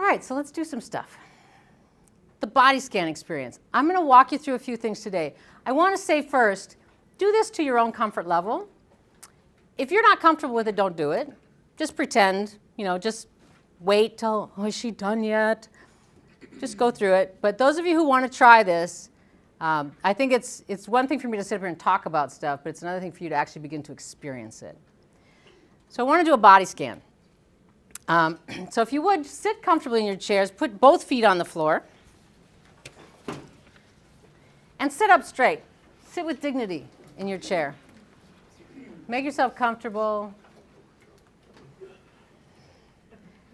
All right, so let's do some stuff. The body scan experience. I'm going to walk you through a few things today. I want to say first, do this to your own comfort level. If you're not comfortable with it, don't do it. Just pretend, just wait till, oh, is she done yet? Just go through it. But those of you who want to try this, I think it's one thing for me to sit here and talk about stuff, but it's another thing for you to actually begin to experience it. So I want to do a body scan. So if you would, sit comfortably in your chairs, put both feet on the floor, and sit up straight. Sit with dignity in your chair. Make yourself comfortable.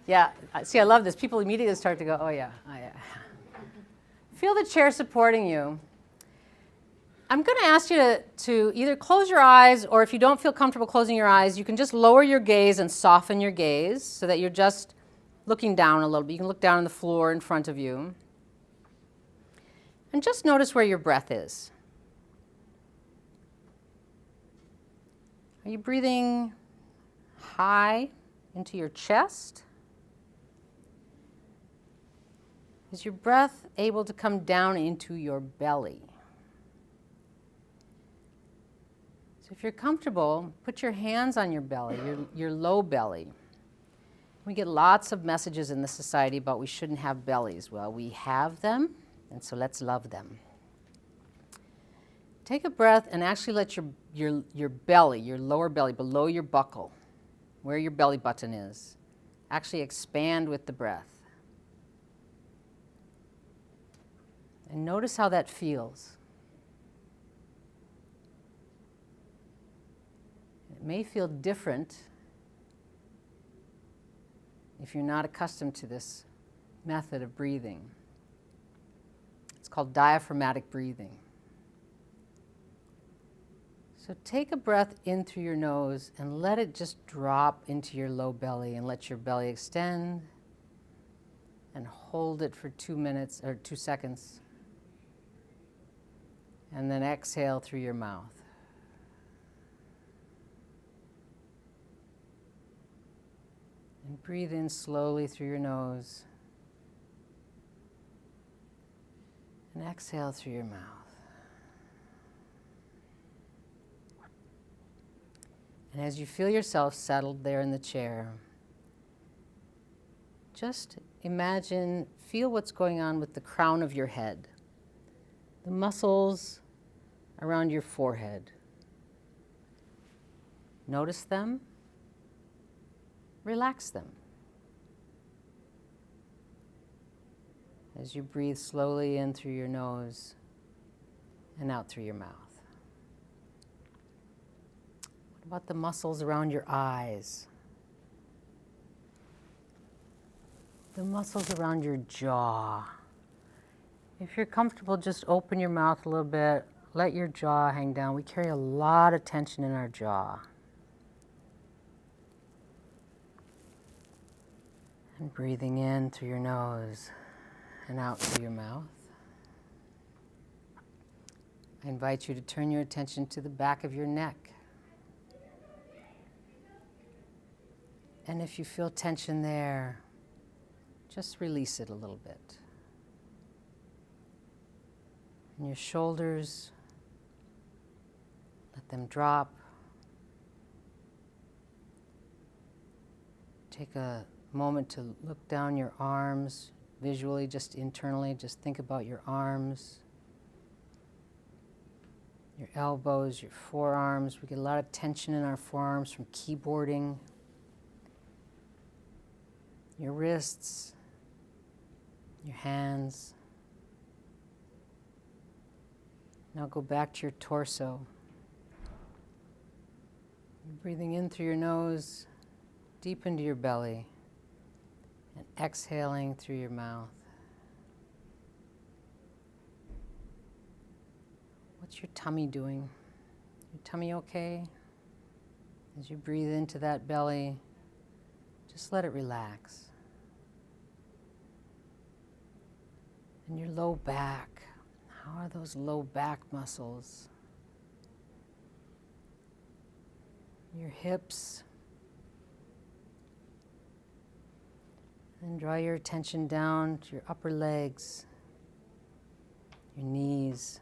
Yeah, see, I love this. People immediately start to go, oh yeah, oh yeah. Feel the chair supporting you. I'm going to ask you to either close your eyes, or if you don't feel comfortable closing your eyes, you can just lower your gaze and soften your gaze so that you're just looking down a little bit. You can look down on the floor in front of you. And just notice where your breath is. Are you breathing high into your chest? Is your breath able to come down into your belly? So if you're comfortable, put your hands on your belly, your low belly. We get lots of messages in this society about we shouldn't have bellies. Well, we have them, and so let's love them. Take a breath and actually let your belly, your lower belly, below your buckle, where your belly button is, actually expand with the breath. And notice how that feels. It may feel different if you're not accustomed to this method of breathing. It's called diaphragmatic breathing. So take a breath in through your nose and let it just drop into your low belly, and let your belly extend, and hold it for 2 minutes or 2 seconds. And then exhale through your mouth. And breathe in slowly through your nose. And exhale through your mouth. And as you feel yourself settled there in the chair, just imagine, feel what's going on with the crown of your head, the muscles around your forehead. Notice them. Relax them. As you breathe slowly in through your nose and out through your mouth. What about the muscles around your eyes? The muscles around your jaw. If you're comfortable, just open your mouth a little bit. Let your jaw hang down. We carry a lot of tension in our jaw. And breathing in through your nose and out through your mouth. I invite you to turn your attention to the back of your neck. And if you feel tension there, just release it a little bit. And your shoulders, let them drop. Take a moment to look down your arms visually, just internally. Just think about your arms, your elbows, your forearms. We get a lot of tension in our forearms from keyboarding. Your wrists, your hands. Now go back to your torso. Breathing in through your nose, deep into your belly, and exhaling through your mouth. What's your tummy doing? Your tummy okay? As you breathe into that belly, just let it relax. And your low back. How are those low back muscles? Your hips. And draw your attention down to your upper legs, your knees,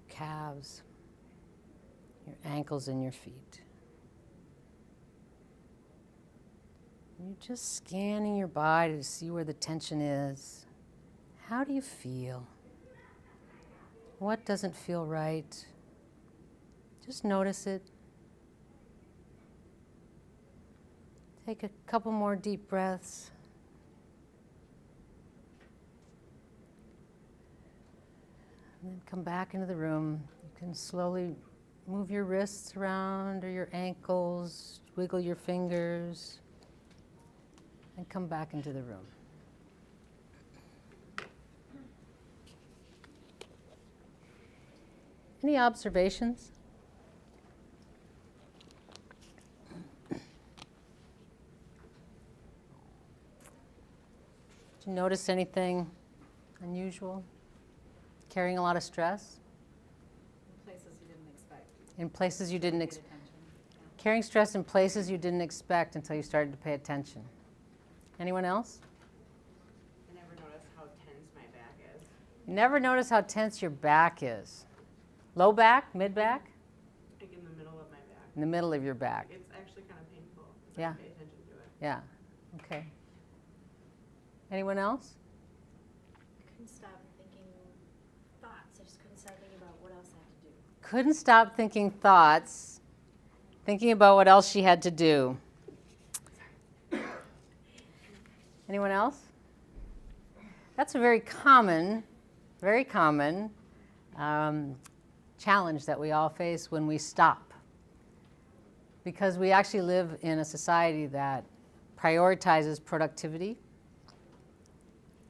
calves, your ankles and your feet. You're just scanning your body to see where the tension is. How do you feel? What doesn't feel right? Just notice it. Take a couple more deep breaths. And then come back into the room. You can slowly move your wrists around or your ankles, wiggle your fingers, and come back into the room. Any observations? Did you notice anything unusual? Carrying a lot of stress? In places you didn't expect. In places you didn't Paid expect. attention. Yeah. Carrying stress in places you didn't expect until you started to pay attention. Anyone else? I never noticed how tense my back is. You never notice how tense your back is. Low back, mid back? Like in the middle of my back. In the middle of your back. It's actually kind of painful if Yeah. I pay attention to it. Yeah, okay. Anyone else? I couldn't stop thinking thoughts. I just couldn't stop thinking about what else I had to do. Couldn't stop thinking thoughts, thinking about what else she had to do. Anyone else? That's a very common challenge that we all face when we stop. Because we actually live in a society that prioritizes productivity.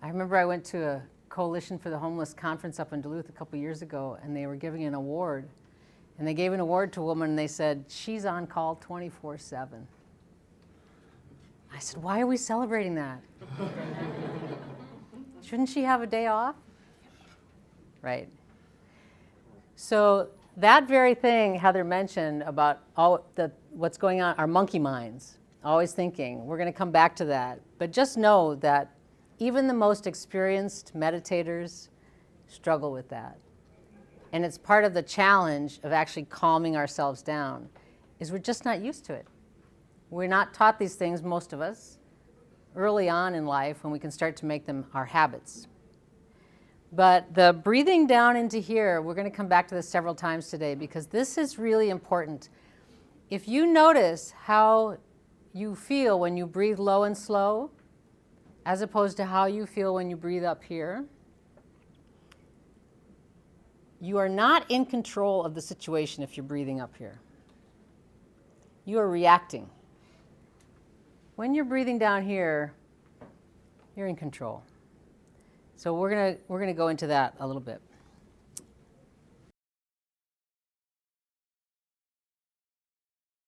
I remember I went to a Coalition for the Homeless conference up in Duluth a couple years ago, and they were giving an award. And they gave an award to a woman, and they said, she's on call 24/7. I said, why are we celebrating that? Shouldn't she have a day off? Right. So that very thing Heather mentioned about what's going on, our monkey minds, always thinking, we're going to come back to that. But just know that even the most experienced meditators struggle with that. And it's part of the challenge of actually calming ourselves down, is we're just not used to it. We're not taught these things, most of us, early on in life when we can start to make them our habits. But the breathing down into here, we're going to come back to this several times today because this is really important. If you notice how you feel when you breathe low and slow, as opposed to how you feel when you breathe up here, you are not in control of the situation if you're breathing up here. You are reacting. When you're breathing down here, you're in control. So we're gonna go into that a little bit.